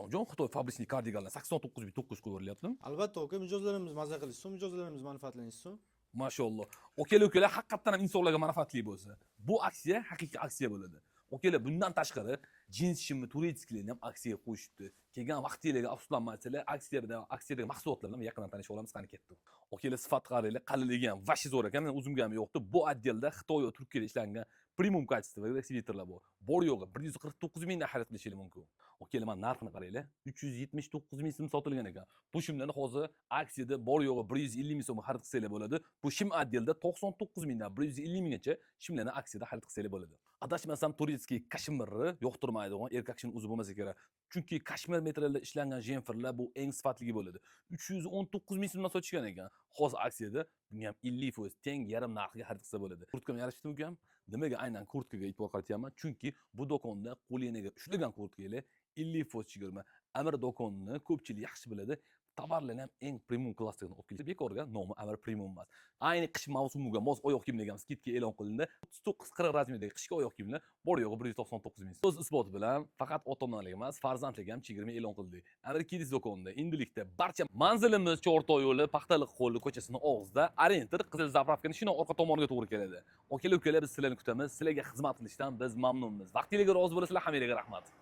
Inomjon Xitoy fabrikli kardiganlar 89.900 ga berilyapti. Albatta aka, mijozlarimiz maza qilishsin, mijozlarimiz manfaatlanishsin. Mashalloh. Okalar haqiqatan ham insonlarga manfaatli bo'lsa, bu aksiya haqiqiy aksiya bo'ladi. Okalar bundan tashqari jins shimni turetskilarni ham aksiyaga qo'yishibdi. Kelgan vaqtingizga afsuslanmasanglar, aksiyadagi mahsulotlar bilan yaqindan tanishib olamiz, qani ketdi. Okalar sifat qaranglar, qalinligi ham vashi zo'r ekan, men o'zimga ham yo'qdi. Bu отделda Xitoy va Turkiyada ishlangan premium kачестводagi ekspeditorlar bor. Bor yo'g'i 149 mingdan xarid qilishingiz mumkin. Okalar, mana narxini qaranglar. 379 ming so'm sotilgan ekan. Bu shimlarni hozir aksiyada bor yo'g'i 150 ming so'm xarid qilsanglar bo'ladi. Bu shim отделda 99 mingdan 150 minggacha shimlarni aksiyada xarid qilsanglar bo'ladi. Adashmasam turetskiy kashmirni yoqtirmaydigan erkak kishini o'zi bo'lmasa kerak. Chunki kashmir metralda ishlangan jenferlar bu eng sifatligi bo'ladi. 319 ming so'mdan sotishgan ekan. Hozir aksiyada bunga ham 50% teng yarim narxga xarid qilsa bo'ladi. Kurtkam yarashdimi ukam? Nimaga aynan kurtkaga e'tibor qaratyapman? Chunki bu do'konda qo'lingizga ushlagan kurtkalar 50% chigirma. Amir do'konini ko'pchilik yaxshi biladi. Tovarlarni ham eng premium klassidan olib keldi. Bekorga nomi Amir premium emas. Ayni qish mavsumiga mos oyoq kiyimlarga ham skidka e'lon qilindi. 39-40 razmerdagi qishki oyoq kiyimlar bor yo'g'i 199 ming. O'z isboti bilan faqat ota-onalar emas, farzandlarga ham chegirma e'lon qildi. Amir Kidis do'konida endilikda barcha manzilimiz Chortoy yo'li, Paxtaliq qo'li ko'chasining og'zida Arentir Qizil Zapravkani shino orqa tomoniga to'g'ri keladi. Okalar, biz sizlarni kutamiz. Sizlarga xizmat qilishdan biz mamnunmiz. Vaqtingizga rozi bo'lsanglar, hammaga rahmat.